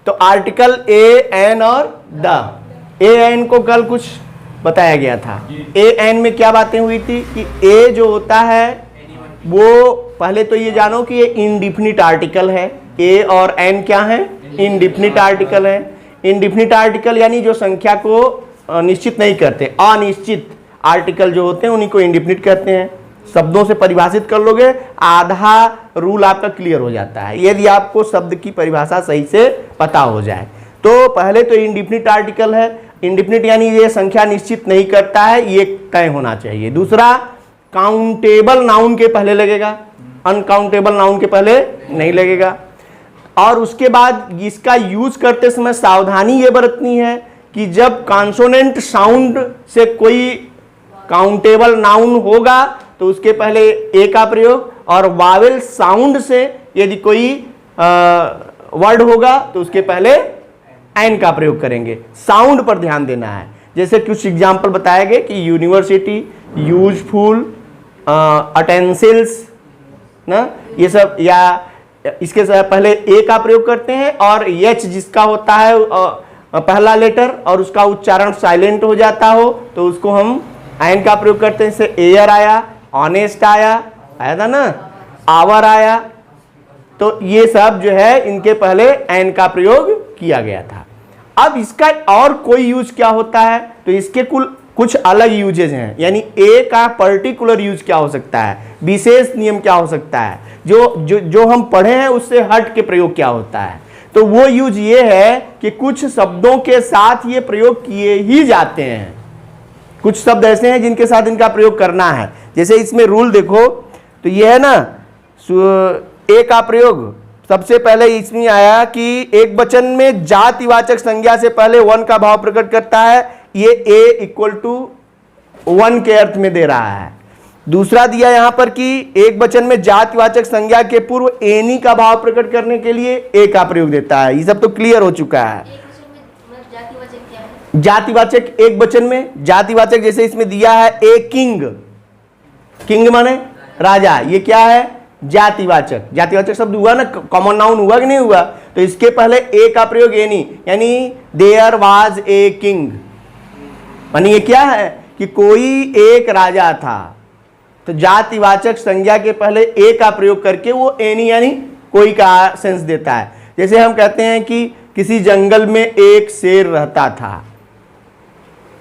तो article A N और the. A N को कल कुछ बताया गया था। ए एन में क्या बातें हुई थी कि ए जो होता है वो, पहले तो ये जानो कि ये इंडिफिनिट आर्टिकल है। ए और एन क्या है? इंडिफिनिट आर्टिकल है। इंडिफिनिट आर्टिकल यानी जो संख्या को निश्चित नहीं करते, अनिश्चित आर्टिकल जो होते हैं उन्हीं को इंडिफिनिट कहते हैं। शब्दों से परिभाषित कर लोगे, आधा रूल आपका क्लियर हो जाता है यदि आपको शब्द की परिभाषा सही से पता हो जाए। तो पहले तो इंडिफिनिट आर्टिकल है। इंडिफिनिट यानी ये संख्या निश्चित नहीं करता है, ये तय होना चाहिए। दूसरा, काउंटेबल नाउन के पहले लगेगा, अनकाउंटेबल नाउन के पहले नहीं लगेगा। और उसके बाद इसका यूज करते समय सावधानी ये बरतनी है कि जब कॉन्सोनेंट साउंड से कोई काउंटेबल नाउन होगा तो उसके पहले ए का प्रयोग, और वावेल साउंड से यदि कोई वर्ड होगा तो उसके पहले एन का प्रयोग करेंगे। साउंड पर ध्यान देना है। जैसे कुछ एग्जाम्पल बताए गए कि यूनिवर्सिटी, यूजफुल, अटेंसिल्स ना, ये सब, या इसके पहले ए का प्रयोग करते हैं, और एच जिसका होता है पहला लेटर और उसका उच्चारण साइलेंट हो जाता हो तो उसको हम एन का प्रयोग करते हैं। जैसे एयर आया, ऑनेस्ट आया था ना, आवर आया, तो ये सब जो है इनके पहले एन का प्रयोग किया गया था। अब इसका और कोई यूज क्या होता है? तो इसके कुछ अलग यूजेज हैं, यानी ए का पर्टिकुलर यूज क्या हो सकता है, विशेष नियम क्या हो सकता है, जो हम पढ़े हैं उससे हट के प्रयोग क्या होता है। तो वो यूज ये है कि कुछ शब्दों के साथ ये प्रयोग किए ही जाते हैं। कुछ शब्द ऐसे हैं जिनके साथ इनका प्रयोग करना है। जैसे इसमें रूल देखो तो ये है ना, ए का प्रयोग सबसे पहले इसमें आया कि एक वचन में जातिवाचक संज्ञा से पहले वन का भाव प्रकट करता है, ये ए इक्वल टू वन के अर्थ में दे रहा है। दूसरा दिया यहां पर कि एक वचन में जातिवाचक संज्ञा के पूर्व एनी का भाव प्रकट करने के लिए ए का प्रयोग देता है। ये सब तो क्लियर हो चुका है। जातिवाचक एक वचन में जातिवाचक जैसे इसमें दिया है ए किंग, किंग माने राजा, ये क्या है? जातिवाचक। जातिवाचक शब्द हुआ ना, कॉमन नाउन हुआ कि नहीं हुआ? तो इसके पहले ए का प्रयोग एनी, यानी देयर वाज ए किंग, यानी ये क्या है कि कोई एक राजा था। तो जातिवाचक संज्ञा के पहले ए का प्रयोग करके वो एनी यानी कोई का सेंस देता है। जैसे हम कहते हैं कि किसी जंगल में एक शेर रहता था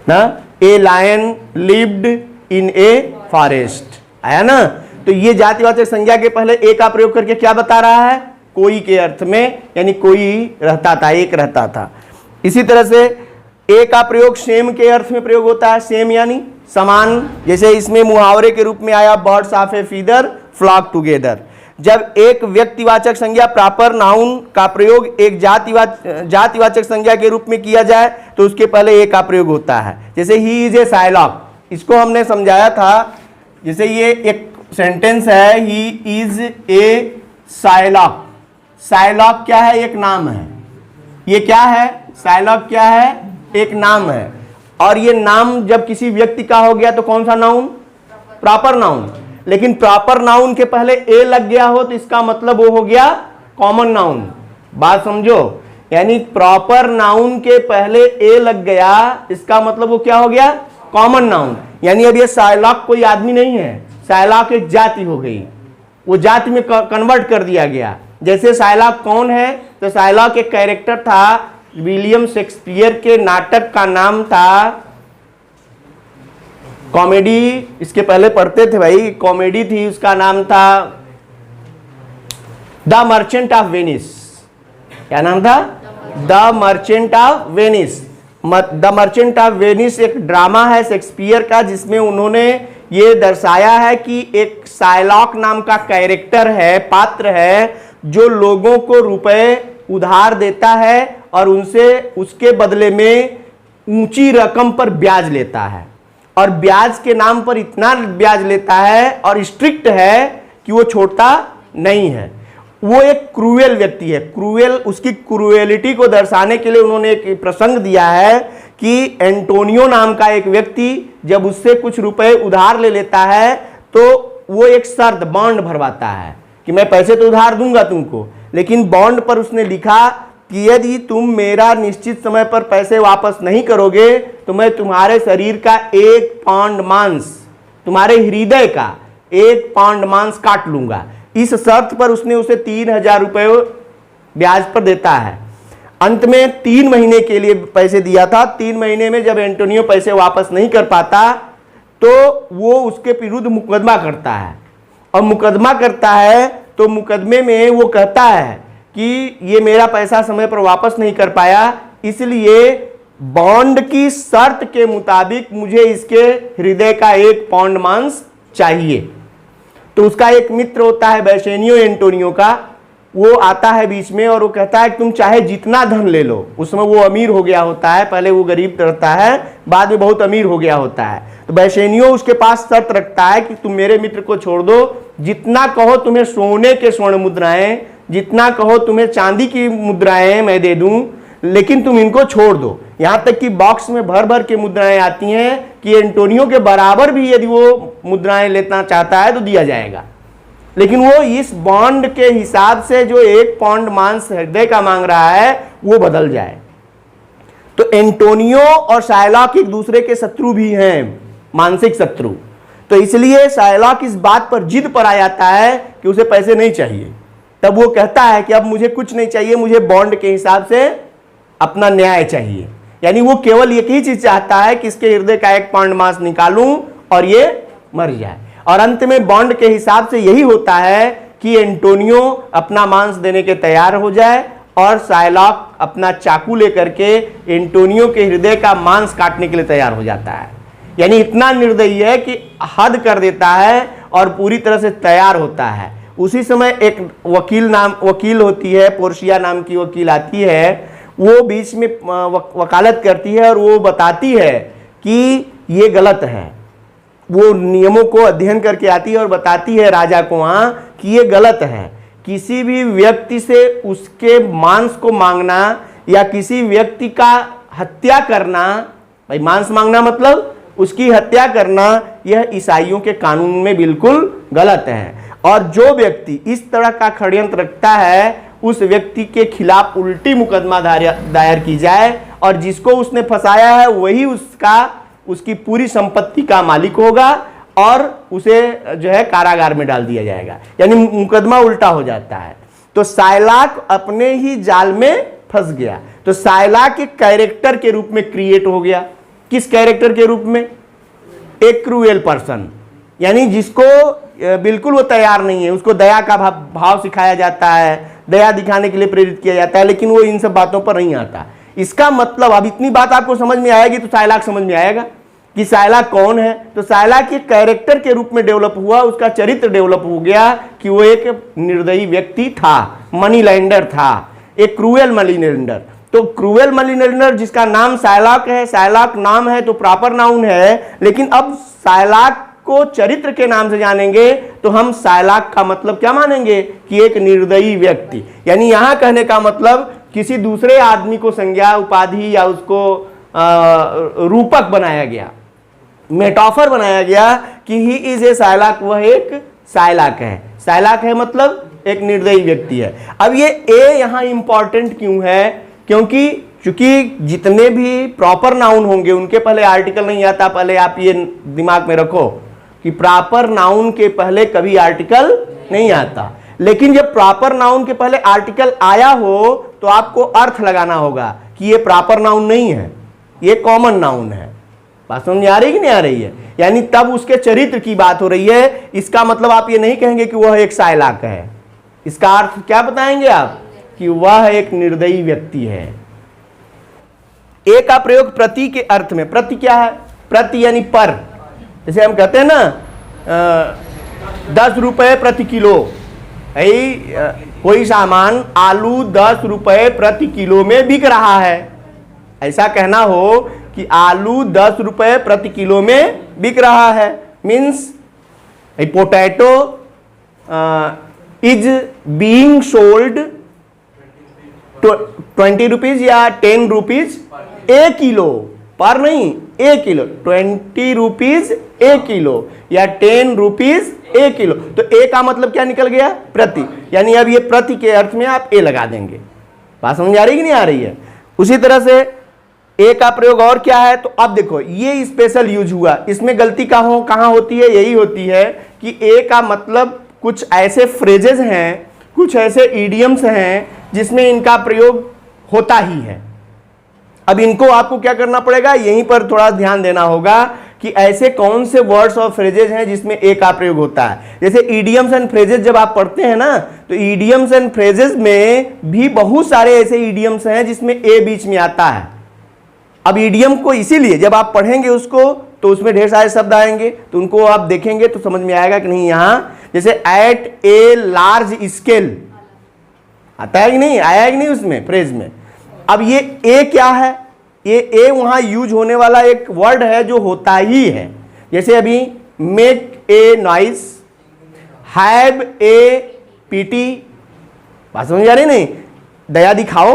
ना, a lion lived in a forest, आया ना। तो ये जातिवाचक संज्ञा के पहले ए का प्रयोग करके क्या बता रहा है? कोई के अर्थ में, यानी कोई रहता था, एक रहता था। इसी तरह से ए का प्रयोग सेम के अर्थ में प्रयोग होता है, सेम यानी समान। जैसे इसमें मुहावरे के रूप में आया birds of a feather flock together. जब एक व्यक्तिवाचक संज्ञा प्रॉपर नाउन का प्रयोग एक जातिवाचक संज्ञा के रूप में किया जाए तो उसके पहले ए का प्रयोग होता है। जैसे ही इज ए साइलॉक, इसको हमने समझाया था। जैसे ये एक सेंटेंस है, he is a Psylocke. Psylocke क्या है? एक नाम है। ये क्या है? साइलॉक क्या है? एक नाम है। और ये नाम जब किसी व्यक्ति का हो गया तो कौन सा नाउन? Proper noun. लेकिन प्रॉपर नाउन के पहले ए लग गया हो तो इसका मतलब वो हो गया कॉमन नाउन। बात समझो, यानी प्रॉपर नाउन के पहले ए लग गया, इसका मतलब वो क्या हो गया? Common noun. यानी अब ये साइलॉक कोई आदमी नहीं है, साइलॉक एक जाति हो गई, वो जाति में कन्वर्ट कर दिया गया। जैसे साइलॉक कौन है? तो साइलॉक एक कैरेक्टर था, विलियम शेक्सपियर के नाटक का नाम था कॉमेडी। इसके पहले पढ़ते थे भाई, कॉमेडी थी, उसका नाम था द मर्चेंट ऑफ वेनिस। क्या नाम था? The merchant of Venice. The merchant of Venice एक ड्रामा है शेक्सपियर का, जिसमें उन्होंने ये दर्शाया है कि एक साइलॉक नाम का कैरेक्टर है, पात्र है, जो लोगों को रुपए उधार देता है और उनसे उसके बदले में ऊंची रकम पर ब्याज लेता है, और ब्याज के नाम पर इतना ब्याज लेता है और स्ट्रिक्ट है कि वो छोड़ता नहीं है। वो एक क्रूएल व्यक्ति है। क्रूएल, उसकी क्रूएलिटी को दर्शाने के लिए उन्होंने एक प्रसंग दिया है कि एंटोनियो नाम का एक व्यक्ति जब उससे कुछ रुपए उधार ले लेता है तो वो एक शर्त बॉन्ड भरवाता है कि मैं पैसे तो उधार दूंगा तुमको, लेकिन बॉन्ड पर उसने लिखा कि यदि तुम मेरा निश्चित समय पर पैसे वापस नहीं करोगे तो मैं तुम्हारे शरीर का 1 पाउंड मांस, तुम्हारे हृदय का 1 पाउंड मांस काट लूंगा। इस शर्त पर उसने उसे 3000 रुपये ब्याज पर देता है। अंत में 3 महीने के लिए पैसे दिया था। 3 महीने में जब एंटोनियो पैसे वापस नहीं कर पाता तो वो उसके विरुद्ध मुकदमा करता है, और मुकदमा करता है तो मुकदमे में वो कहता है कि ये मेरा पैसा समय पर वापस नहीं कर पाया, इसलिए बॉन्ड की शर्त के मुताबिक मुझे इसके हृदय का 1 पाउंड मांस चाहिए। तो उसका एक मित्र होता है बैसेनियो एंटोनियो का, वो आता है बीच में और वो कहता है कि तुम चाहे जितना धन ले लो। उसमें वो अमीर हो गया होता है, पहले वो गरीब रहता है, बाद में बहुत अमीर हो गया होता है। तो बैसेनियो उसके पास शर्त रखता है कि तुम मेरे मित्र को छोड़ दो, जितना कहो तुम्हें सोने के स्वर्ण मुद्राएं, जितना कहो तुम्हें चांदी की मुद्राएं मैं दे दूं, लेकिन तुम इनको छोड़ दो। यहां तक कि बॉक्स में भर भर के मुद्राएं आती हैं कि एंटोनियो के बराबर भी यदि वो मुद्राएं लेना चाहता है तो दिया जाएगा, लेकिन वो इस बॉन्ड के हिसाब से जो 1 पाउंड मांस हृदय का मांग रहा है वो बदल जाए। तो एंटोनियो और शाइलॉक एक दूसरे के शत्रु भी हैं, मानसिक शत्रु। तो इसलिए शाइलॉक इस बात पर जिद पर आ जाता है कि उसे पैसे नहीं चाहिए। तब वो कहता है कि अब मुझे कुछ नहीं चाहिए, मुझे बॉन्ड के हिसाब से अपना न्याय चाहिए। यानी वो केवल एक ही चीज चाहता है कि इसके हृदय का 1 पाउंड मांस निकालूं और ये मर जाए। और अंत में बॉन्ड के हिसाब से यही होता है कि एंटोनियो अपना मांस देने के तैयार हो जाए और शाइलॉक अपना चाकू लेकर के एंटोनियो के हृदय का मांस काटने के लिए तैयार हो जाता है। यानी इतना निर्दयी है कि हद कर देता है और पूरी तरह से तैयार होता है। उसी समय एक वकील होती है, पोर्शिया नाम की वकील आती है, वो बीच में वकालत करती है और वो बताती है कि ये गलत है। वो नियमों को अध्ययन करके आती है और बताती है राजा को वहां कि ये गलत है। किसी भी व्यक्ति से उसके मांस को मांगना या किसी व्यक्ति का हत्या करना, भाई मांस मांगना मतलब उसकी हत्या करना, यह ईसाइयों के कानून में बिल्कुल गलत है। और जो व्यक्ति इस तरह का षड्यंत्र रखता है उस व्यक्ति के खिलाफ उल्टी मुकदमा दायर की जाए और जिसको उसने फंसाया है वही उसकी पूरी संपत्ति का मालिक होगा और उसे जो है कारागार में डाल दिया जाएगा। यानी मुकदमा उल्टा हो जाता है। तो शाइलॉक अपने ही जाल में फंस गया। तो शाइलॉक एक कैरेक्टर के रूप में क्रिएट हो गया। किस कैरेक्टर के रूप में? एक क्रूएल पर्सन, यानी जिसको बिल्कुल वो तैयार नहीं है। उसको दया का भाव सिखाया जाता है, दया दिखाने के लिए प्रेरित किया जाता है, लेकिन वो इन सब बातों पर नहीं आता। इसका मतलब अब इतनी बात आपको समझ में आएगी तो शाइलॉक समझ में आएगा कि शाइलॉक कौन है। तो शाइलॉक एक कैरेक्टर के रूप में डेवलप हुआ, उसका चरित्र डेवलप हो गया कि वो एक निर्दयी व्यक्ति था, मनी लेंडर था, एक क्रूएल मनी लेंडर। तो क्रूएल मनी लेंडर जिसका नाम शाइलॉक है, शाइलॉक नाम है तो प्रॉपर नाउन है, लेकिन अब शाइलॉक को चरित्र के नाम से जानेंगे तो हम शाइलॉक का मतलब क्या मानेंगे कि एक निर्दयी व्यक्ति। यानी यहां कहने का मतलब किसी दूसरे आदमी को संज्ञा उपाधि या उसको रूपक बनाया गया, मेटाफर बनाया गया कि ही इज ए शाइलॉक, वह एक शाइलॉक है। शाइलॉक है मतलब एक निर्दयी व्यक्ति है। अब ये ए यहां इंपॉर्टेंट क्यों है? क्योंकि चूंकि जितने भी प्रॉपर नाउन होंगे उनके पहले आर्टिकल नहीं आता। पहले आप ये दिमाग में रखो कि प्रॉपर नाउन के पहले कभी आर्टिकल नहीं आता, लेकिन जब प्रॉपर नाउन के पहले आर्टिकल आया हो तो आपको अर्थ लगाना होगा कि ये प्रॉपर नाउन नहीं है, ये कॉमन नाउन है। बात समझ आ रही कि नहीं आ रही है? यानी तब उसके चरित्र की बात हो रही है। इसका मतलब आप ये नहीं कहेंगे कि वह एक शाइलॉक है। इसका अर्थ क्या बताएंगे आप? कि वह एक निर्दयी व्यक्ति है। ए का प्रयोग प्रति के अर्थ में। प्रति क्या है? प्रति यानी पर। जैसे हम कहते हैं ना 10 रुपए प्रति किलो, कोई सामान आलू 10 रुपए प्रति किलो में बिक रहा है, ऐसा कहना हो कि आलू 10 रुपए प्रति किलो में बिक रहा है, means potato is being sold 20 rupees या 10 रुपीज ए किलो, पर नहीं ए किलो, 20 रुपीज ए किलो या 10 रुपीज ए किलो। तो ए का मतलब क्या निकल गया? प्रति। यानी अब ये प्रति के अर्थ में आप ए लगा देंगे। बात समझ आ रही कि नहीं आ रही है? उसी तरह से ए का प्रयोग और क्या है, तो अब देखो ये स्पेशल यूज हुआ, इसमें गलती कहाँ होती है, यही होती है कि ए का मतलब कुछ ऐसे फ्रेजेस हैं, कुछ ऐसे इडियम्स हैं जिसमें इनका प्रयोग होता ही है। अब इनको आपको क्या करना पड़ेगा, यहीं पर थोड़ा ध्यान देना होगा कि ऐसे कौन से वर्ड्स और फ्रेजेस हैं जिसमें ए का प्रयोग होता है। जैसे इडियम्स एंड फ्रेजेस जब आप पढ़ते हैं ना, तो इडियम्स एंड फ्रेजेस में भी बहुत सारे ऐसे इडियम्स हैं जिसमें ए बीच में आता है। अब इडियम को इसीलिए जब आप पढ़ेंगे उसको तो उसमें ढेर सारे शब्द आएंगे, तो उनको आप देखेंगे तो समझ में आएगा कि नहीं। यहां जैसे एट ए लार्ज स्केल आता है कि नहीं, आया है कि नहीं उसमें फ्रेज में। अब ये ए क्या है, ये ए वहां यूज होने वाला एक वर्ड है जो होता ही है। जैसे अभी make a noise, have a PT, बात समझ आ रही नहीं, दया दिखाओ,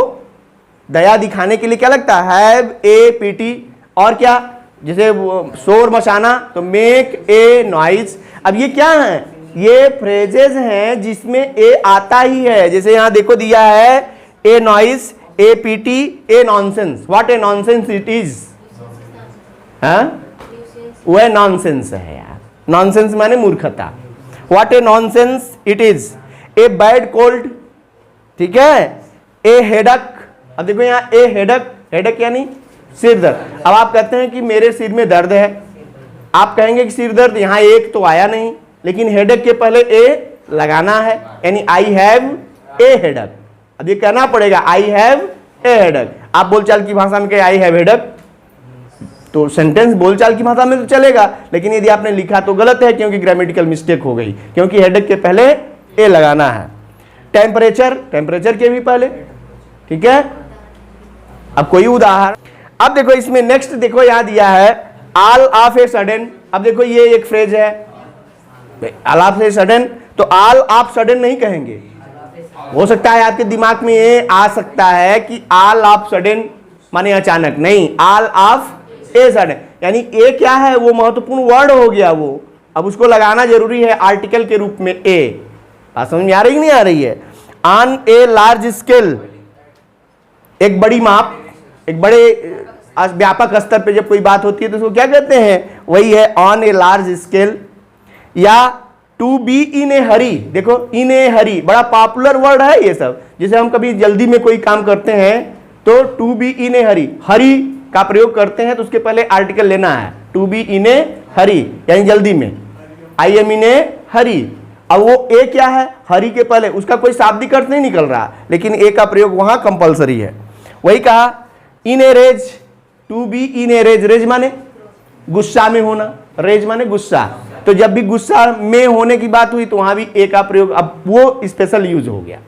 दया दिखाने के लिए क्या लगता है, हैव ए पीटी। और क्या, जैसे शोर मचाना तो मेक ए नॉइस। अब ये क्या है, ये फ्रेजेस हैं जिसमें ए आता ही है। जैसे यहां देखो दिया है a noise, a pity, a nonsense. What a nonsense it is, वह नॉनसेंस है यार, नॉनसेंस माने मूर्खता। What a nonsense it is, a bad cold, ठीक है, ए हेडक। अब देखो यहाँ ए हेडक, हेडक यानी सिर दर्द। अब आप कहते हैं कि मेरे सिर में दर्द है, आप कहेंगे कि सिर दर्द, यहाँ एक तो आया नहीं, लेकिन हेडक के पहले ए लगाना है, यानी आई हैव ए हेडक। अब ये कहना पड़ेगा आई हैव ए हेडक। आप बोलचाल की भाषा में कहे आई हैव हेडक, तो सेंटेंस बोलचाल की भाषा में तो चलेगा, लेकिन यदि आपने लिखा तो गलत है, क्योंकि ग्रामेटिकल मिस्टेक हो गई, क्योंकि हेडक के पहले ए लगाना है। टेम्परेचर, टेम्परेचर के भी पहले, ठीक है। अब कोई उदाहरण, अब देखो इसमें नेक्स्ट देखो यहां दिया है ऑल ऑफ ए सडन। अब देखो ये एक फ्रेज है, ऑल ऑफ ए सडन, तो ऑल ऑफ सडन नहीं कहेंगे। हो सकता है आपके दिमाग में ये आ सकता है कि ऑल ऑफ सडन माने अचानक, नहीं, ऑल ऑफ ए सडन, यानी ए क्या है, वो महत्वपूर्ण वर्ड हो गया वो, अब उसको लगाना जरूरी है आर्टिकल के रूप में ए। बात समझ में आ रही कि नहीं आ रही है? ऑन ए लार्ज स्केल, एक बड़ी माप, एक बड़े व्यापक स्तर पे जब कोई बात होती है तो उसको क्या कहते हैं, वही है ऑन ए लार्ज स्केल। या टू बी इन ए हरी, देखो इन ए हरी बड़ा पॉपुलर वर्ड है ये सब, जिसे हम कभी जल्दी में कोई काम करते हैं तो टू बी इन ए हरी, हरी का प्रयोग करते हैं तो उसके पहले आर्टिकल लेना है, टू बी इन ए हरी यानी जल्दी में, आई एम इन ए हरी। अब वो ए क्या है, हरी के पहले, उसका कोई शाब्दिक अर्थ नहीं निकल रहा, लेकिन ए का प्रयोग वहां कंपलसरी है। वही कहा in a rage, to be in a rage, rage माने गुस्सा में होना, रेज माने गुस्सा, तो जब भी गुस्सा में होने की बात हुई तो वहां भी ए का प्रयोग, अब वो स्पेशल यूज हो गया।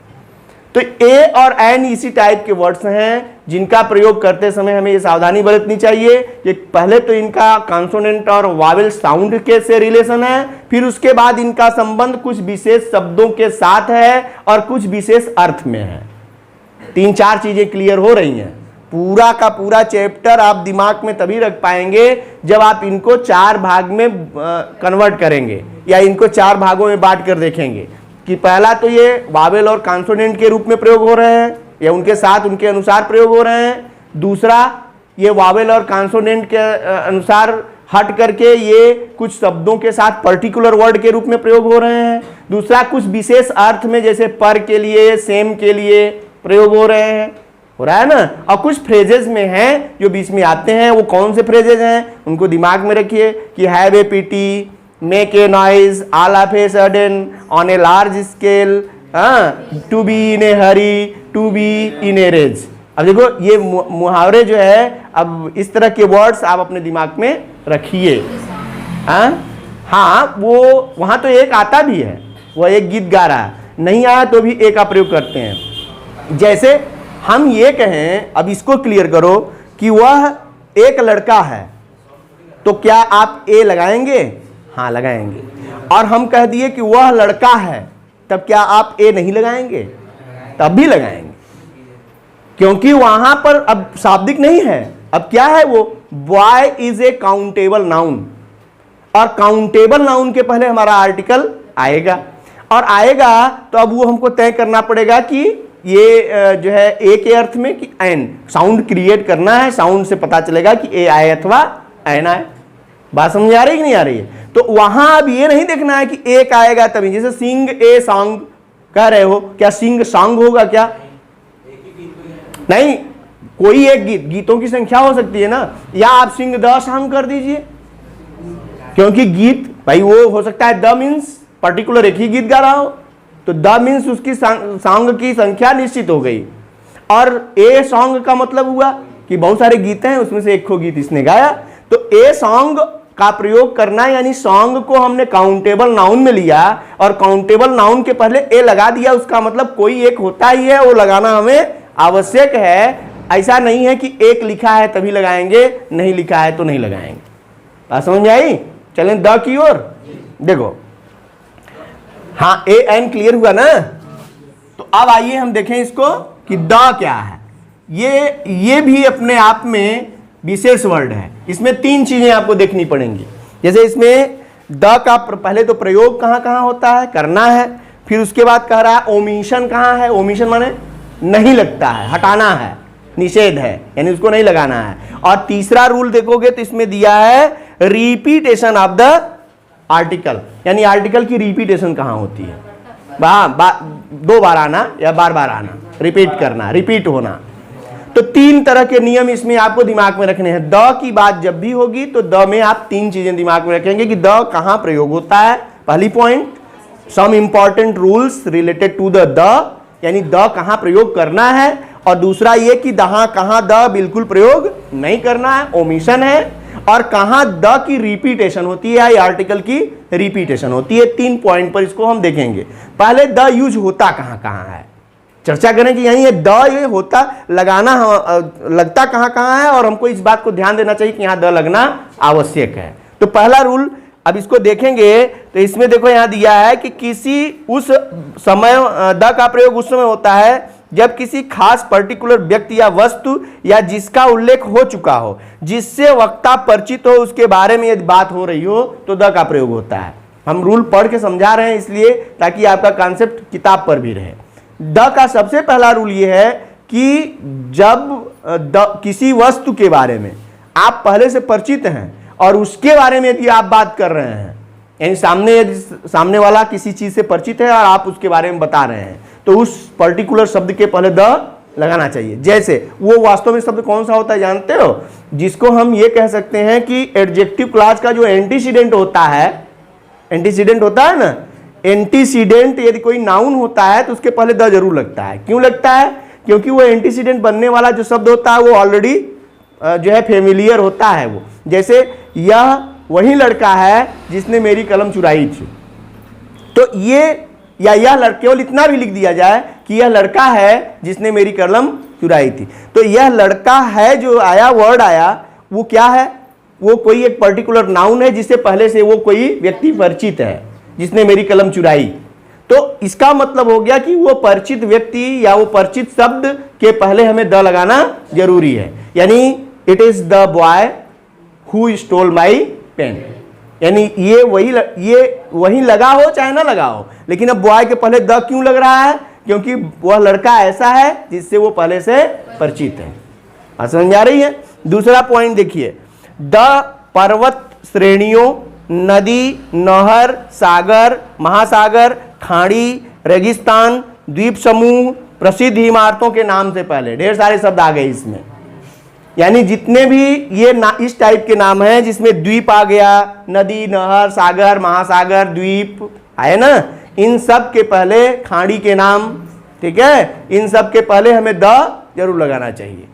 तो ए और एन इसी टाइप के वर्ड्स हैं जिनका प्रयोग करते समय हमें ये सावधानी बरतनी चाहिए कि पहले तो इनका कॉन्सोनेंट और वावेल साउंड के से रिलेशन है, फिर उसके बाद इनका संबंध कुछ विशेष शब्दों के साथ है और कुछ विशेष अर्थ में है। 3-4 चीजें क्लियर हो रही हैं। पूरा का पूरा चैप्टर आप दिमाग में तभी रख पाएंगे जब आप इनको 4 भाग में कन्वर्ट करेंगे या इनको 4 भागों में बांट कर देखेंगे कि पहला तो ये वावेल और कॉन्सोनेंट के रूप में प्रयोग हो रहे हैं या उनके साथ उनके अनुसार प्रयोग हो रहे हैं। दूसरा, ये वावेल और कॉन्सोनेंट के अनुसार हट करके ये कुछ शब्दों के साथ पर्टिकुलर वर्ड के रूप में प्रयोग हो रहे हैं। दूसरा, कुछ विशेष अर्थ में जैसे पर के लिए, सेम के लिए प्रयोग हो रहे हैं, हो रहा है ना। और कुछ फ्रेजेस में हैं जो बीच में आते हैं, वो कौन से फ्रेजेस हैं उनको दिमाग में रखिए कि have a pity, make a noise, all of a sudden, on a large scale, to be in a hurry, to be in a rage. अब देखो ये मुहावरे जो है, अब इस तरह के वर्ड्स आप अपने दिमाग में रखिए। हाँ, वो वहां तो एक आता भी है, वो एक गीत गा रहा है, नहीं आया तो भी ए का प्रयोग करते हैं। जैसे हम ये कहें, अब इसको क्लियर करो कि वह एक लड़का है, तो क्या आप ए लगाएंगे? हाँ लगाएंगे। और हम कह दिए कि वह लड़का है, तब क्या आप ए नहीं लगाएंगे? तब भी लगाएंगे, क्योंकि वहां पर अब शाब्दिक नहीं है। अब क्या है वो, boy is a countable noun, और काउंटेबल नाउन के पहले हमारा आर्टिकल आएगा, और आएगा तो अब वो हमको तय करना पड़ेगा कि ये जो है ए के अर्थ में कि एन, साउंड क्रिएट करना है, साउंड से पता चलेगा कि ए आए अथवा एन आए। बात समझ आ रही कि नहीं आ रही है? तो वहां अब ये नहीं देखना है कि एक आएगा तभी, जैसे सिंग ए सॉन्ग कह रहे हो, क्या सिंग सॉन्ग होगा क्या? नहीं, कोई एक गीत, गीतों की संख्या हो सकती है ना, या आप सिंग द सॉन्ग कर दीजिए, क्योंकि गीत भाई वो हो सकता है द मीन्स पर्टिकुलर एक ही गीत गा रहा हो, तो द मीन्स उसकी सॉन्ग की संख्या निश्चित हो गई। और ए सॉन्ग का मतलब हुआ कि बहुत सारे गीत हैं, उसमें से एक खो गीत इसने गाया, तो ए सॉन्ग का प्रयोग करना, यानी सॉन्ग को हमने काउंटेबल नाउन में लिया और काउंटेबल नाउन के पहले ए लगा दिया, उसका मतलब कोई एक होता ही है, वो लगाना हमें आवश्यक है। ऐसा नहीं है कि एक लिखा है तभी लगाएंगे, नहीं लिखा है तो नहीं लगाएंगे। बात समझ में आई? चलें द की ओर। देखो हाँ, ए एन क्लियर हुआ ना? तो अब आइए हम देखें इसको कि द क्या है। ये भी अपने आप में विशेष वर्ड है। इसमें तीन चीजें आपको देखनी पड़ेंगी। जैसे इसमें द का पहले तो प्रयोग कहां कहां होता है, करना है, फिर उसके बाद कह रहा है ओमिशन कहां है, ओमिशन माने नहीं लगता है, हटाना है, निषेध है, यानी उसको नहीं लगाना है। और तीसरा रूल देखोगे तो इसमें दिया है रिपीटेशन ऑफ द आर्टिकल, यानी आर्टिकल की रिपीटेशन कहां होती है, दो बार आना या बार बार आना, रिपीट करना, रिपीट होना। तो तीन तरह के नियम इसमें आपको दिमाग में रखने हैं। द की बात जब भी होगी तो द में आप तीन चीजें दिमाग में रखेंगे कि द कहां प्रयोग होता है, पहली point, some important rules related to the, यानी द कहां प्रयोग करना है, और दूसरा ये कि कहां द बिल्कुल प्रयोग नहीं करना है, ओमिशन है, और कहां द की रिपीटेशन होती है, आर्टिकल की रिपीटेशन होती है। 3 पॉइंट पर इसको हम देखेंगे। पहले द यूज होता कहां कहां है, चर्चा करें कि यहीं ये द ये होता लगाना लगता कहां कहां है, और हमको इस बात को ध्यान देना चाहिए कि यहां द लगना आवश्यक है। तो पहला रूल अब इसको देखेंगे तो इसमें देखो यहां दिया है कि किसी उस समय द का प्रयोग उस समय होता है जब किसी खास पर्टिकुलर व्यक्ति या वस्तु या जिसका उल्लेख हो चुका हो, जिससे वक्ता परिचित हो, उसके बारे में यदि बात हो रही हो तो द का प्रयोग होता है। हम रूल पढ़ के समझा रहे हैं इसलिए ताकि आपका कॉन्सेप्ट किताब पर भी रहे। द का सबसे पहला रूल यह है कि जब किसी वस्तु के बारे में आप पहले से परिचित हैं और उसके बारे में यदि आप बात कर रहे हैं, यानी सामने वाला किसी चीज से परिचित है और आप उसके बारे में बता रहे हैं, तो उस पर्टिकुलर शब्द के पहले द लगाना चाहिए। जैसे वो वास्तव में शब्द कौन सा होता है जानते हो, जिसको हम ये कह सकते हैं कि एडजेक्टिव क्लॉज का जो एंटीसीडेंट होता है, एंटीसीडेंट होता है ना, एंटीसीडेंट यदि कोई नाउन होता है तो उसके पहले द जरूर लगता है। क्यों लगता है? क्योंकि वो एंटीसीडेंट बनने वाला जो शब्द होता है वो ऑलरेडी जो है फेमिलियर होता है। वो जैसे यह वही लड़का है जिसने मेरी कलम चुराई थी, तो ये या यह लड़का, केवल इतना भी लिख दिया जाए कि यह लड़का है जिसने मेरी कलम चुराई थी, तो यह लड़का है जो आया, वर्ड आया, वो क्या है, वो कोई एक पर्टिकुलर नाउन है जिससे पहले से वो कोई व्यक्ति परिचित है, जिसने मेरी कलम चुराई। तो इसका मतलब हो गया कि वो परिचित व्यक्ति या वो परिचित शब्द के पहले हमें द लगाना जरूरी है। यानी it is the boy who stole my pen, यानी ये वही लगा हो चाहे ना लगा हो, लेकिन अब बॉय के पहले द क्यों लग रहा है? क्योंकि वह लड़का ऐसा है जिससे वो पहले से परिचित है। बात समझ में आ रही है? दूसरा पॉइंट देखिए, द पर्वत श्रेणियों, नदी, नहर, सागर, महासागर, खाड़ी, रेगिस्तान, द्वीप समूह, प्रसिद्ध इमारतों के नाम से पहले ढेर सारे शब्द आ गए इसमें। यानी जितने भी ये इस टाइप के नाम हैं जिसमें द्वीप आ गया, नदी, नहर, सागर, महासागर, द्वीप आए ना, इन सब के पहले खाड़ी के नाम, ठीक है, इन सब के पहले हमें द जरूर लगाना चाहिए।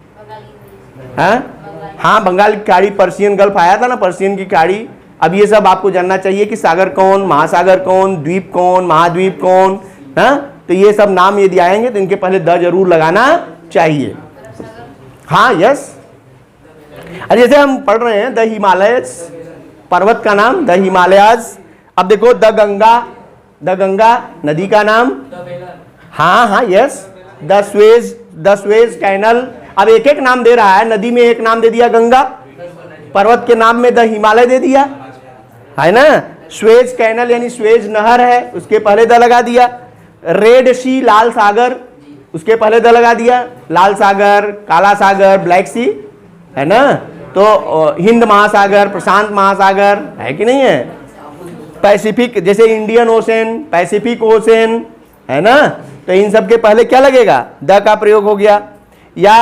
हाँ, बंगाल की खाड़ी, पर्शियन गल्फ आया था ना, पर्शियन की खाड़ी। अब ये सब आपको जानना चाहिए कि सागर कौन, महासागर कौन, द्वीप कौन, महाद्वीप कौन, तो ये सब नाम यदि आएंगे तो इनके पहले द जरूर लगाना चाहिए। हाँ, यस। अरे जैसे हम पढ़ रहे हैं द हिमालयस, पर्वत का नाम द हिमालयाज। अब देखो द गंगा नदी का नाम, हाँ, यस। The Suez canal. अब एक एक नाम दे रहा है, नदी में एक नाम दे दिया गंगा, पर्वत के नाम में द हिमालय दे दिया, है ना। स्वेज कैनल यानी स्वेज नहर है, उसके पहले द लगा दिया। रेड सी, लाल सागर, उसके पहले द लगा दिया, लाल सागर, काला सागर, ब्लैक सी, है ना। तो हिंद महासागर, प्रशांत महासागर, है कि नहीं है। पैसिफिक, जैसे इंडियन ओशन, पैसिफिक ओशन, है ना। तो इन सब के पहले क्या लगेगा, द का प्रयोग हो गया। या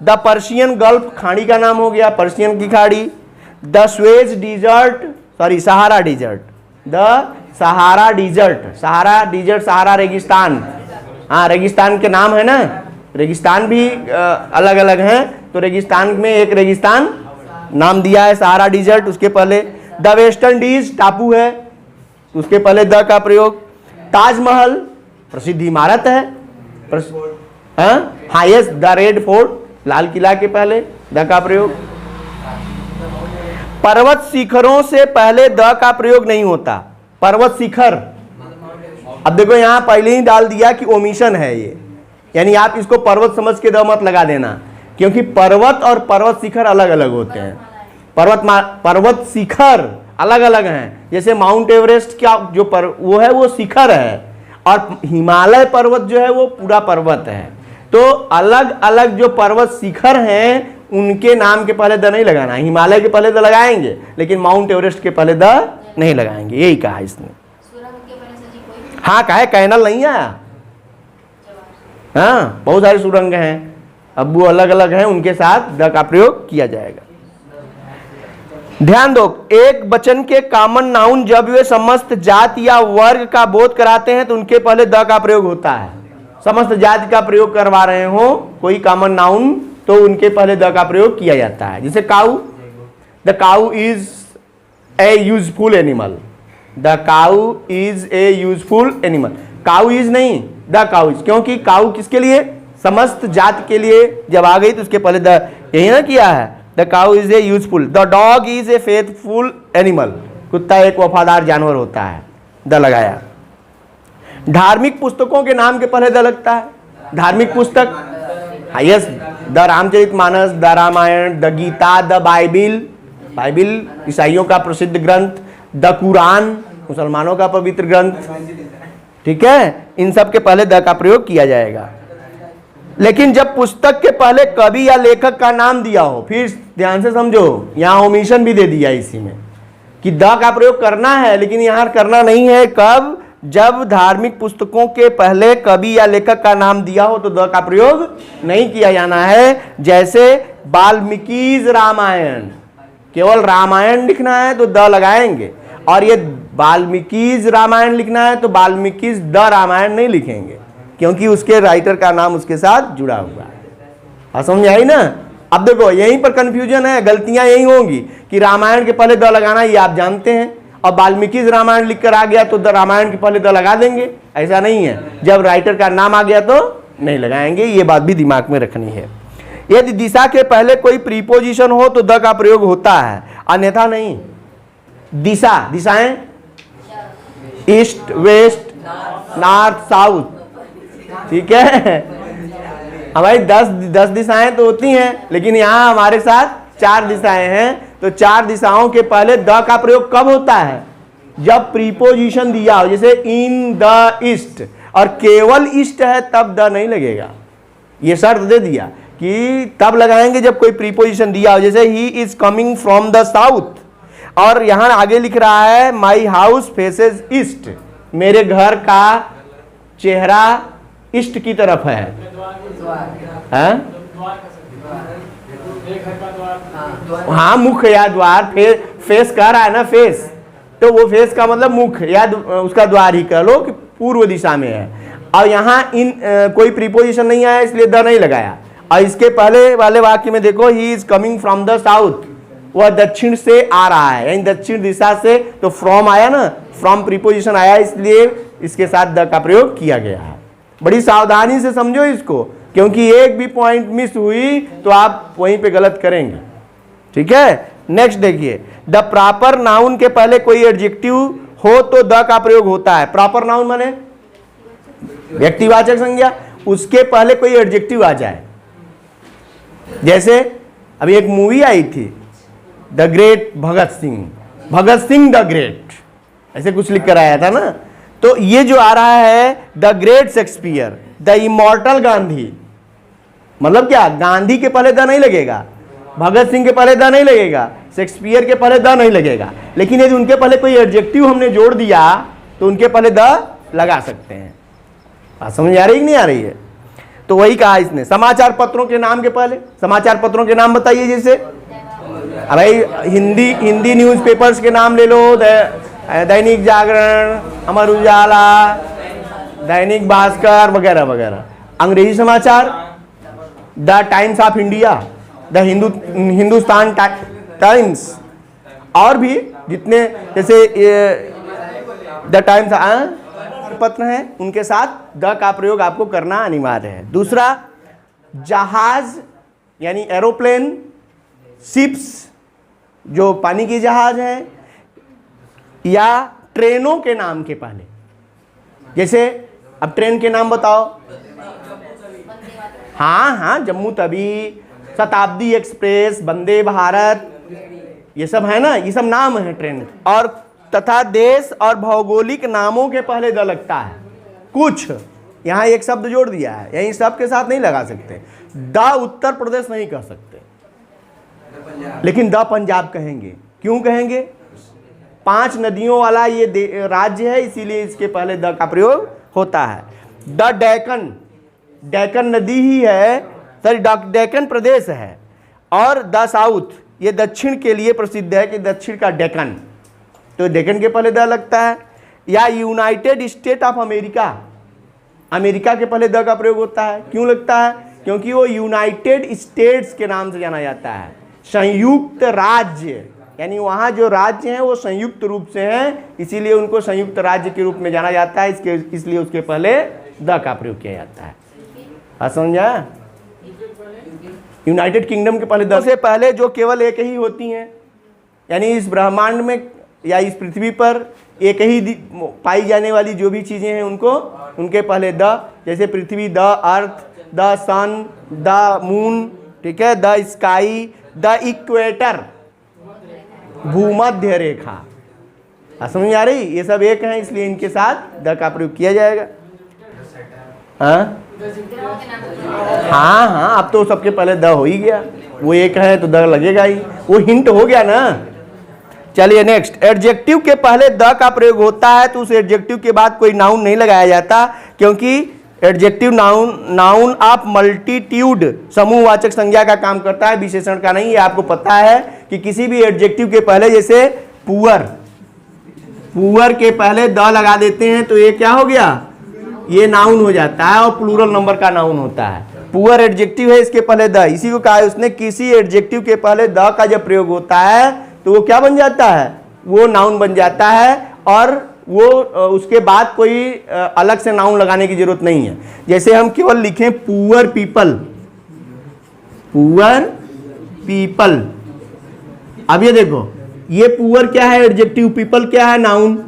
द पर्शियन गल्फ, खाड़ी का नाम हो गया, पर्शियन की खाड़ी। The Suez desert, sorry Sahara desert, the Sahara desert, Sahara desert, Sahara रेगिस्तान, हाँ रेगिस्तान के नाम है ना, रेगिस्तान भी अलग अलग हैं, तो रेगिस्तान में एक रेगिस्तान नाम दिया है सहारा डिजर्ट। उसके पहले द वेस्टर्न डीज टापू है, उसके पहले द का प्रयोग। ताजमहल प्रसिद्ध इमारत है, highest the red fort, Lal Qila के पहले द का प्रयोग। पर्वत शिखरों से पहले द का प्रयोग नहीं होता, पर्वत शिखर। अब देखो यहां पहले ही डाल दिया कि ओमिशन है ये, यानी आप इसको पर्वत समझ के द मत लगा देना, क्योंकि पर्वत और पर्वत शिखर अलग अलग होते हैं। पर्वत शिखर अलग अलग हैं, जैसे माउंट एवरेस्ट क्या जो वो है वो शिखर है, और हिमालय पर्वत जो है वो पूरा पर्वत है। तो अलग अलग जो पर्वत शिखर हैं उनके नाम के पहले द नहीं लगाना, हिमालय के पहले द लगाएंगे लेकिन माउंट एवरेस्ट के पहले द नहीं लगाएंगे, यही कहा इसने। हाँ कहा है, कैनल नहीं आया, हाँ बहुत सारे सुरंग हैं, अब वो अलग अलग हैं, उनके साथ द का प्रयोग किया जाएगा। ध्यान दो, एक वचन के कॉमन नाउन जब वे समस्त जाति या वर्ग का बोध कराते हैं तो उनके पहले द का प्रयोग होता है। समस्त जाति का प्रयोग करवा रहे हो कोई कॉमन नाउन तो उनके पहले द का प्रयोग किया जाता है। जैसे cow, the cow is a useful animal, the cow is a useful animal. Cow is नहीं, द काऊ इज, क्योंकि काऊ किसके लिए, समस्त जाति के लिए जब आ गई तो उसके पहले द यही ना किया है, the cow is a useful. The dog is a faithful animal, कुत्ता एक वफादार जानवर होता है, द लगाया। धार्मिक पुस्तकों के नाम के पहले द लगता है, धार्मिक पुस्तक, yes, the Ramcharitmanas, the Ramayana, the Gita, the Bible, Bible ईसाइयों का प्रसिद्ध ग्रंथ, द कुरान मुसलमानों का पवित्र ग्रंथ, ठीक है, इन सब के पहले द का प्रयोग किया जाएगा। लेकिन जब पुस्तक के पहले कवि या लेखक का नाम दिया हो, फिर ध्यान से समझो, यहां ओमिशन भी दे दिया इसी में कि द का प्रयोग करना है, लेकिन यहां करना नहीं है। कब, जब धार्मिक पुस्तकों के पहले कवि या लेखक का नाम दिया हो तो द का प्रयोग नहीं किया जाना है। जैसे वाल्मीकि's रामायण, केवल रामायण लिखना है तो द लगाएंगे, और ये वाल्मीकि's रामायण लिखना है तो वाल्मीकि's द रामायण नहीं लिखेंगे, क्योंकि उसके राइटर का नाम उसके साथ जुड़ा हुआ है। समझ आई ना। अब देखो यहीं पर कंफ्यूजन है, गलतियां यही होंगी कि रामायण के पहले द लगाना ये आप जानते हैं, और वाल्मीकि's रामायण लिखकर आ गया तो द रामायण के पहले द लगा देंगे, ऐसा नहीं है। जब राइटर का नाम आ गया तो नहीं लगाएंगे, ये बात भी दिमाग में रखनी है। यदि दिशा के पहले कोई प्रीपोजिशन हो तो द का प्रयोग होता है, अन्यथा नहीं। दिशा, दिशाएं ईस्ट, वेस्ट, नॉर्थ, साउथ, ठीक है, हमारी 10 दिशाएं तो होती हैं, लेकिन यहाँ हमारे साथ 4 दिशाएं हैं, तो 4 दिशाओं के पहले द का प्रयोग कब होता है, जब प्रीपोजिशन दिया हो, जैसे इन द ईस्ट, और केवल ईस्ट है तब द नहीं लगेगा, ये शर्त दे दिया कि तब लगाएंगे जब कोई प्रीपोजिशन दिया हो। जैसे he is coming from the south, और यहां आगे लिख रहा है माई हाउस फेसेस ईस्ट, मेरे घर का चेहरा ईस्ट की तरफ है, हाँ मुख या द्वार, फेस कह रहा है ना, फेस, तो वो फेस का मतलब मुख या उसका द्वार ही कह लो कि पूर्व दिशा में है। और यहाँ इन कोई प्रीपोजिशन नहीं आया इसलिए द नहीं लगाया। और इसके पहले वाले वाक्य में देखो, he is coming from the south, वह दक्षिण से आ रहा है, यानी दक्षिण दिशा से, तो फ्रॉम आया ना, फ्रॉम प्रीपोजिशन आया, इसलिए इसके साथ द का प्रयोग किया गया है। बड़ी सावधानी से समझो इसको, क्योंकि एक भी पॉइंट मिस हुई तो आप वहीं पे गलत करेंगे, ठीक है। नेक्स्ट देखिए, द प्रॉपर नाउन के पहले कोई एडजेक्टिव हो तो द का प्रयोग होता है। प्रॉपर नाउन माने व्यक्तिवाचक संज्ञा, उसके पहले कोई एडजेक्टिव आ जाए। जैसे अभी एक मूवी आई थी the great Bhagat Singh, Bhagat Singh the great, ऐसे कुछ लिख कर आया था ना, तो ये जो आ रहा है the great Shakespeare, the immortal Gandhi, मतलब क्या, गांधी के पहले द नहीं लगेगा, भगत सिंह के पहले द नहीं लगेगा, शेक्सपियर के पहले द नहीं लगेगा, लेकिन यदि उनके पहले कोई एडजेक्टिव हमने जोड़ दिया तो उनके पहले द लगा सकते हैं। बात समझ आ रही कि नहीं आ रही है? तो वही कहा इसने। समाचार पत्रों के नाम के पहले, समाचार पत्रों के नाम बताइए। जैसे भाई हिंदी न्यूज़पेपर्स के नाम ले लो, दैनिक जागरण, अमर उजाला, दैनिक भास्कर वगैरह वगैरह। अंग्रेजी समाचार, the times of India, the Hindustan times, और भी जितने, जैसे द टाइम्स पत्र हैं, उनके साथ द का प्रयोग आपको करना अनिवार्य है। दूसरा, जहाज यानी एरोप्लेन, शिप्स जो पानी की जहाज हैं, या ट्रेनों के नाम के पहले। जैसे अब ट्रेन के नाम बताओ। हाँ, जम्मू तवी, शताब्दी एक्सप्रेस, वंदे भारत, ये सब है ना, ये सब नाम है ट्रेन। और तथा देश और भौगोलिक नामों के पहले द लगता है। कुछ यहाँ एक शब्द जोड़ दिया है, यही सब के साथ नहीं लगा सकते। द उत्तर प्रदेश नहीं कह सकते, लेकिन द पंजाब कहेंगे। क्यों कहेंगे? 5 नदियों वाला ये राज्य है, इसीलिए इसके पहले द का प्रयोग होता है। द डेक्कन, डेक्कन नदी ही है, सॉरी डेक्कन प्रदेश है। और द साउथ, ये दक्षिण के लिए प्रसिद्ध है कि दक्षिण का डेक्कन, तो डेक्कन के पहले द लगता है। या United state of America, America के पहले द का प्रयोग होता है। क्यों लगता है? क्योंकि वो यूनाइटेड स्टेट्स के नाम से जाना जाता है, संयुक्त राज्य, यानी वहाँ जो राज्य हैं वो संयुक्त रूप से हैं, इसीलिए उनको संयुक्त राज्य के रूप में जाना जाता है, इसलिए उसके पहले द का प्रयोग किया जाता है। समझा? यूनाइटेड किंगडम के पहले द से पहले जो केवल एक ही होती हैं, यानी इस ब्रह्मांड में या इस पृथ्वी पर एक ही पाई जाने वाली जो भी चीज़ें हैं उनको, उनके पहले द, जैसे पृथ्वी, the earth, the sun, the moon, ठीक है, द स्काई, द इक्वेटर, भूमध्य रेखा। समझ आ रही? ये सब एक हैं, इसलिए इनके साथ द का प्रयोग किया जाएगा। हाँ, अब तो सबके पहले द हो ही गया, वो एक है तो द लगेगा ही, वो हिंट हो गया ना। चलिए नेक्स्ट, एडजेक्टिव के पहले द का प्रयोग होता है तो उस एडजेक्टिव के बाद कोई नाउन नहीं लगाया जाता, क्योंकि एडजेक्टिव नाउन ऑफ मल्टीट्यूड, समूहवाचक संज्ञा का काम करता है, विशेषण का नहीं। है आपको पता है कि किसी भी एडजेक्टिव के पहले, जैसे पुअर, पुअर के पहले द लगा देते हैं तो ये क्या हो गया? ये नाउन हो जाता है और प्लूरल नंबर का नाउन होता है। पुअर एडजेक्टिव है, इसके पहले द, इसी को कहा है उसने, किसी एडजेक्टिव के पहले द का जब प्रयोग होता है तो वो क्या बन जाता है? वो नाउन बन जाता है, और वो उसके बाद कोई अलग से नाउन लगाने की जरूरत नहीं है। जैसे हम केवल लिखें पुअर पीपल, पुअर पीपल। अब ये देखो, ये पुअर क्या है? एडजेक्टिव, पीपल क्या है? नाउन,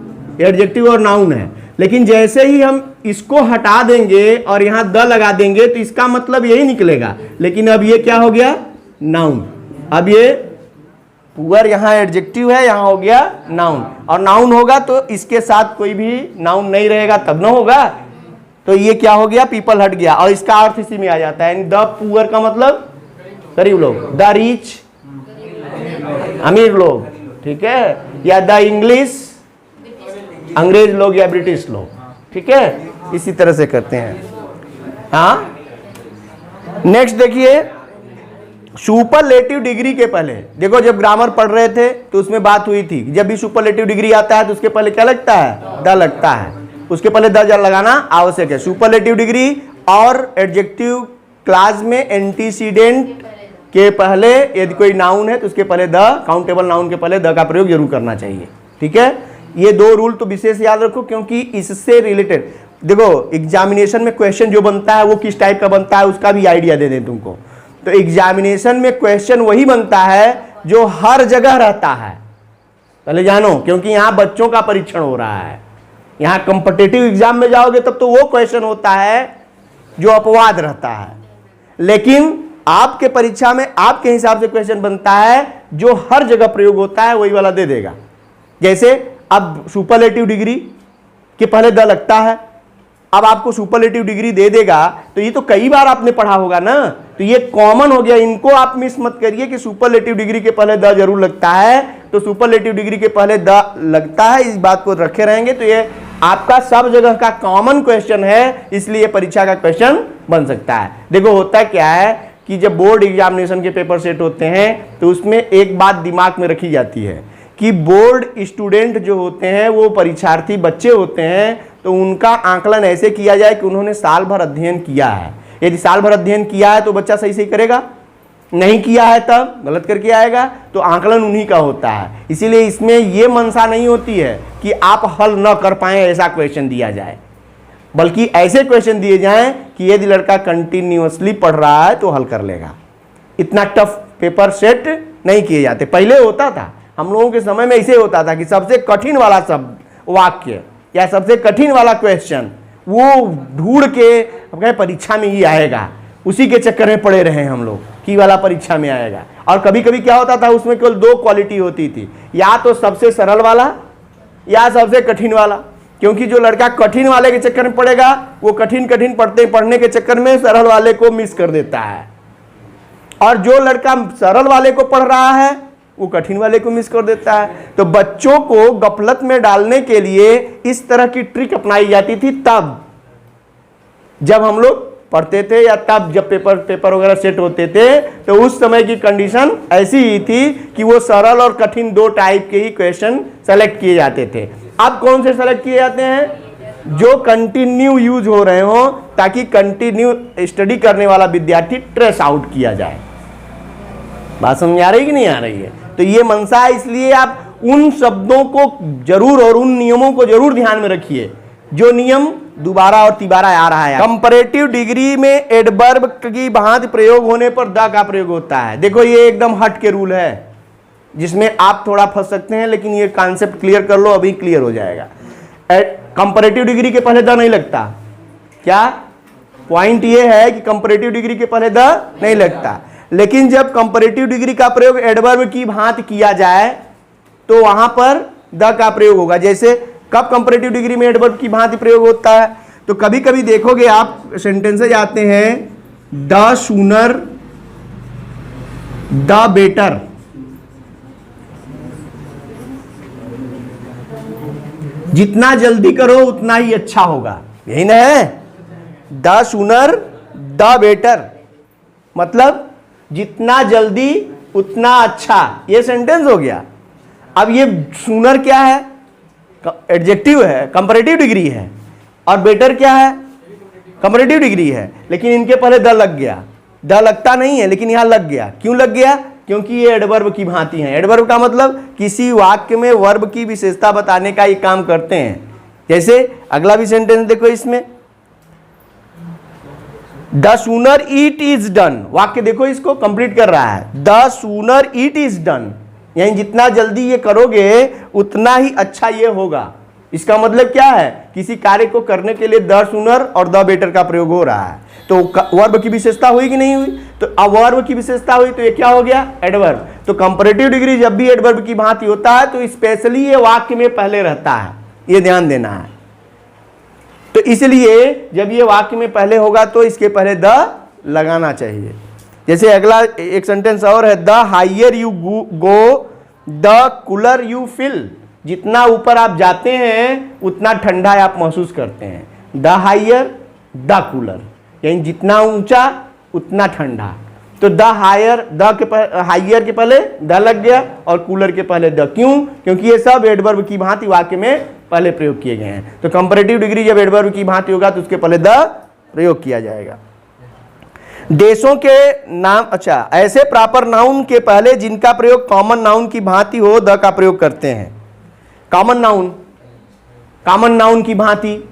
एडजेक्टिव और नाउन है। लेकिन जैसे ही हम इसको हटा देंगे और यहां द लगा देंगे तो इसका मतलब यही निकलेगा, लेकिन अब ये क्या हो गया? नाउन। अब ये पुअर यहाँ एडजेक्टिव है, यहाँ हो गया नाउन, और नाउन होगा तो इसके साथ कोई भी नाउन नहीं रहेगा, तब ना होगा। तो ये क्या हो गया? पीपल हट गया, और इसका अर्थ इसी में आ जाता है। द पुअर का मतलब गरीब लोग, द रिच अमीर लोग, ठीक है, या द इंग्लिश अंग्रेज लोग या ब्रिटिश लोग, ठीक है, इसी तरह से करते हैं। हाँ, नेक्स्ट देखिए, सुपरलेटिव डिग्री के पहले, देखो जब ग्रामर पढ़ रहे थे तो उसमें बात हुई थी, जब भी सुपरलेटिव डिग्री आता है तो उसके पहले क्या लगता है? द लगता है, उसके पहले द लगाना आवश्यक है। सुपरलेटिव डिग्री और एडजेक्टिव क्लास में एंटीसीडेंट के पहले यदि कोई नाउन है तो उसके पहले द, काउंटेबल नाउन के पहले द का प्रयोग जरूर करना चाहिए, ठीक है। ये 2 रूल तो विशेष याद रखो, क्योंकि इससे रिलेटेड देखो एग्जामिनेशन में क्वेश्चन जो बनता है वो किस टाइप का बनता है उसका भी आइडिया दे दें तुमको। तो एग्जामिनेशन में क्वेश्चन वही बनता है जो हर जगह रहता है, पहले जानो, क्योंकि यहाँ बच्चों का परीक्षण हो रहा है। यहाँ कॉम्पिटिटिव एग्जाम में जाओगे तब तो वो क्वेश्चन होता है जो अपवाद रहता है, लेकिन आपके परीक्षा में आपके हिसाब से क्वेश्चन बनता है जो हर जगह प्रयोग होता है, वही वाला दे देगा। जैसे अब सुपरलेटिव डिग्री के पहले द लगता है, अब आपको सुपरलेटिव डिग्री दे देगा तो ये तो कई बार आपने पढ़ा होगा ना, तो ये कॉमन हो गया, इनको आप मिस मत करिए कि सुपरलेटिव डिग्री के पहले द जरूर लगता है, तो सुपरलेटिव डिग्री के पहले द लगता है, इस बात को रखे रहेंगे तो ये आपका सब जगह का कॉमन क्वेश्चन है, इसलिए परीक्षा का क्वेश्चन बन सकता है। देखो होता क्या है कि जब बोर्ड एग्जामिनेशन के पेपर सेट होते हैं तो उसमें एक बात दिमाग में रखी जाती है कि बोर्ड स्टूडेंट जो होते हैं वो परीक्षार्थी बच्चे होते हैं, तो उनका आकलन ऐसे किया जाए कि उन्होंने साल भर अध्ययन किया है। यदि साल भर अध्ययन किया है तो बच्चा सही से करेगा, नहीं किया है तब गलत करके आएगा, तो आकलन उन्हीं का होता है। इसीलिए इसमें यह मंशा नहीं होती है कि आप हल न कर पाए ऐसा क्वेश्चन दिया जाए, बल्कि ऐसे क्वेश्चन दिए जाएं कि यदि लड़का कंटिन्यूअसली पढ़ रहा है तो हल कर लेगा। इतना टफ पेपर सेट नहीं किए जाते। पहले होता था, हम लोगों के समय में ऐसे होता था कि सबसे कठिन वाला शब्द वाक्य या सबसे कठिन वाला क्वेश्चन वो ढूंढ के परीक्षा में ही आएगा, उसी के चक्कर में पड़े रहे हम लोग कि वाला परीक्षा में आएगा। और कभी कभी क्या होता था, उसमें केवल दो क्वालिटी होती थी, या तो सबसे सरल वाला या सबसे कठिन वाला, क्योंकि जो लड़का कठिन वाले के चक्कर में पड़ेगा वो कठिन पढ़ने के चक्कर में सरल वाले को मिस कर देता है, और जो लड़का सरल वाले को पढ़ रहा है वो कठिन वाले को मिस कर देता है। तो बच्चों को गफलत में डालने के लिए इस तरह की ट्रिक अपनाई जाती थी तब जब हम लोग पढ़ते थे, या तब जब पेपर वगैरह सेट होते थे, तो उस समय की कंडीशन ऐसी ही थी कि वो सरल और कठिन दो टाइप के ही क्वेश्चन सेलेक्ट किए जाते थे। अब कौन से सेलेक्ट किए जाते हैं? जो कंटिन्यू यूज हो रहे हो, ताकि कंटिन्यू स्टडी करने वाला विद्यार्थी ट्रेस आउट किया जाए। बात समझ आ रही कि नहीं आ रही है? तो ये मंशा है, इसलिए आप उन शब्दों को जरूर और उन नियमों को जरूर ध्यान में रखिए जो नियम दोबारा और तिबारा आ रहा है। कंपैरेटिव डिग्री में एडवर्ब की भांति प्रयोग होने पर द का प्रयोग होता है। देखो ये एकदम हट के रूल है जिसमें आप थोड़ा फंस सकते हैं, लेकिन ये कॉन्सेप्ट क्लियर कर लो, अभी क्लियर हो जाएगा। कंपैरेटिव डिग्री के पहले द नहीं लगता। क्या पॉइंट ये है कि कंपैरेटिव डिग्री के पहले द नहीं लगता, लेकिन जब कंपैरेटिव डिग्री का प्रयोग एडवर्ब की भांति किया जाए तो वहां पर द का प्रयोग होगा। जैसे कब कंपैरेटिव डिग्री में एडवर्ब की भांति प्रयोग होता है? तो कभी कभी देखोगे आप सेंटेंसेज आते हैं द सूनर, द बेटर, जितना जल्दी करो उतना ही अच्छा होगा, यही ना है? द सूनर द बेटर मतलब जितना जल्दी उतना अच्छा, ये सेंटेंस हो गया। अब ये सूनर क्या है? एडजेक्टिव है, कंपैरेटिव डिग्री है, और बेटर क्या है? कंपैरेटिव डिग्री है, लेकिन इनके पहले द लग गया। द लगता नहीं है लेकिन यहां लग गया। क्यों लग गया? क्योंकि ये एडवर्ब की भांति है। एडवर्ब का मतलब किसी वाक्य में वर्ब की विशेषता बताने का ये काम करते हैं। जैसे अगला भी सेंटेंस देखो, इसमें the sooner it is done, वाक्य देखो इसको कंप्लीट कर रहा है। The sooner it is done, यानी जितना जल्दी ये करोगे उतना ही अच्छा ये होगा। इसका मतलब क्या है? किसी कार्य को करने के लिए द सूनर और द बेटर का प्रयोग हो रहा है, तो वर्ब की विशेषता हुई कि नहीं हुई? तो अब वर्ब की विशेषता हुई तो ये क्या हो गया? एडवर्ब। तो कंपैरेटिव डिग्री जब भी एडवर्ब की भांति होता है तो स्पेशली ये वाक्य में पहले रहता है, ये ध्यान देना है। तो इसलिए जब ये वाक्य में पहले होगा तो इसके पहले द लगाना चाहिए। जैसे अगला एक सेंटेंस और है, the higher you go the cooler you feel, जितना ऊपर आप जाते हैं उतना ठंडा आप महसूस करते हैं। द हाइयर द कूलर, यानी जितना ऊंचा उतना ठंडा। तो द हायर, हाइयर के पहले द लग गया और कूलर के पहले द। क्यों? क्योंकि ये सब एडवर्ब की भांति वाक्य में पहले प्रयोग किए गए हैं। तो कंपैरेटिव डिग्री जब एडवर्ब की भांति होगा तो उसके पहले द प्रयोग किया जाएगा। देशों के नाम, अच्छा, ऐसे प्रॉपर नाउन के पहले जिनका प्रयोग कॉमन नाउन की भांति हो द का प्रयोग करते हैं। कॉमन नाउन की भांति,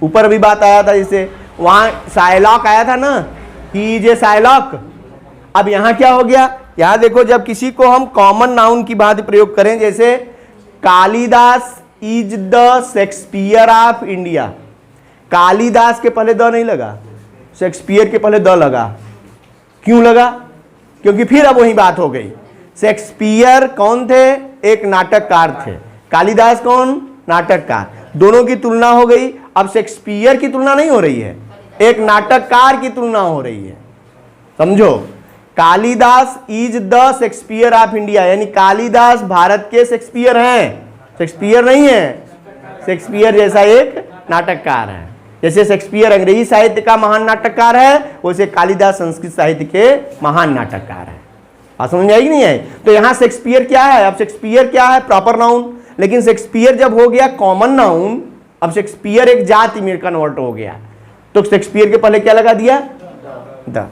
ऊपर भी बात आया था, जैसे वहां साइलॉक आया था ना, ही इज ए साइलॉक। अब यहां क्या हो गया? यहां देखो, जब किसी को हम कॉमन नाउन की भांति प्रयोग करें, जैसे Kalidas is the Shakespeare of India, Kalidas के पहले द नहीं लगा, शेक्सपियर के पहले द लगा। क्यों लगा? क्योंकि फिर अब वही बात हो गई। शेक्सपियर कौन थे? एक नाटककार थे। कालिदास कौन? नाटककार। दोनों की तुलना हो गई। अब शेक्सपियर की तुलना नहीं हो रही है, एक नाटककार की तुलना हो रही है। समझो, Kalidas is the Shakespeare of India, यानी कालिदास भारत के शेक्सपियर हैं, शेक्सपियर नहीं है। शेक्सपियर जैसा एक नाटककार है। जैसे शेक्सपियर अंग्रेजी साहित्य का महान नाटककार है, वैसे कालिदास संस्कृत साहित्य के महान नाटककार है। आप समझ आएगी नहीं है? तो यहां शेक्सपियर क्या है? अब शेक्सपियर क्या है? Proper noun. लेकिन शेक्सपियर जब हो गया कॉमन नाउन, अब शेक्सपियर एक जाति में कन्वर्ट हो गया, तो शेक्सपियर के पहले क्या लगा दिया? The.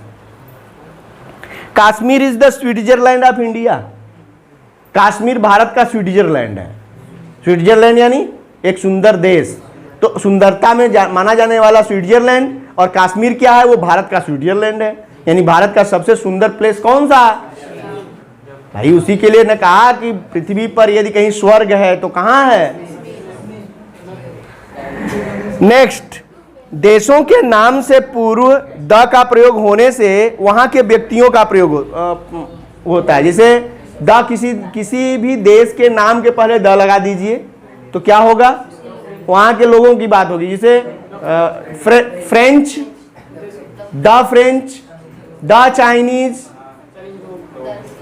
Kashmir is the Switzerland of India. Kashmir Bharat का स्विट्जरलैंड है। स्विट्जरलैंड यानी एक सुंदर देश, तो सुंदरता में माना जाने वाला स्विट्जरलैंड, और कश्मीर क्या है? वो भारत का स्विट्जरलैंड है। यानी भारत का सबसे सुंदर प्लेस कौन सा? भाई उसी के लिए ने कहा कि पृथ्वी पर यदि कहीं स्वर्ग है तो कहां है? नेक्स्ट, देशों के नाम से पूर्व द का प्रयोग होने से वहां के व्यक्तियों का प्रयोग होता है। जैसे द किसी भी देश के नाम के पहले द लगा दीजिए तो क्या होगा? वहां के लोगों की बात होगी। जैसे French, the French, the Chinese,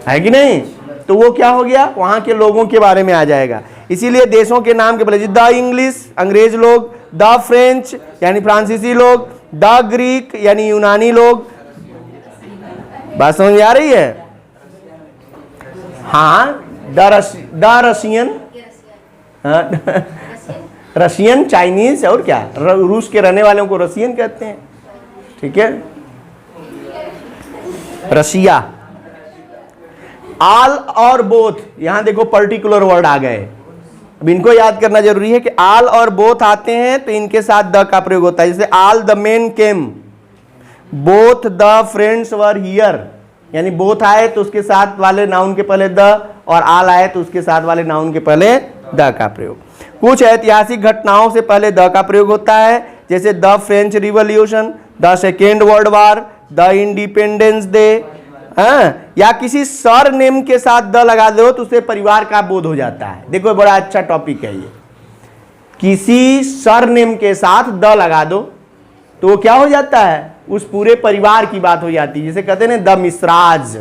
है कि नहीं? तो वो क्या हो गया? वहां के लोगों के बारे में आ जाएगा। इसीलिए देशों के नाम के पहले द इंग्लिश, अंग्रेज लोग, द फ्रेंच यानी फ्रांसीसी लोग, द ग्रीक यानी यूनानी लोग। बात समझ में आ रही है? हाँ, द रशियन, रशियन, चाइनीज, और क्या, रूस के रहने वालों को रशियन कहते हैं। ठीक है, रशिया। आल और बोथ, यहां देखो पर्टिकुलर वर्ड आ गए। अब इनको याद करना जरूरी है कि आल और बोथ आते हैं तो इनके साथ द का प्रयोग होता है। जैसे all the main came, both the friends were here, यानी बोथ आए तो उसके साथ वाले नाउन के पहले द, और आल आए तो उसके साथ वाले नाउन के पहले द का प्रयोग। कुछ ऐतिहासिक घटनाओं से पहले द का प्रयोग होता है, जैसे the French revolution, the second world war, the independence day. या किसी सर नेम के साथ द लगा दो तो उसे परिवार का बोध हो जाता है। देखो बड़ा अच्छा टॉपिक है ये। किसी सर नेम के साथ द लगा दो तो वो क्या हो जाता है? उस पूरे परिवार की बात हो जाती है। जैसे कहते हैं द मिश्राज,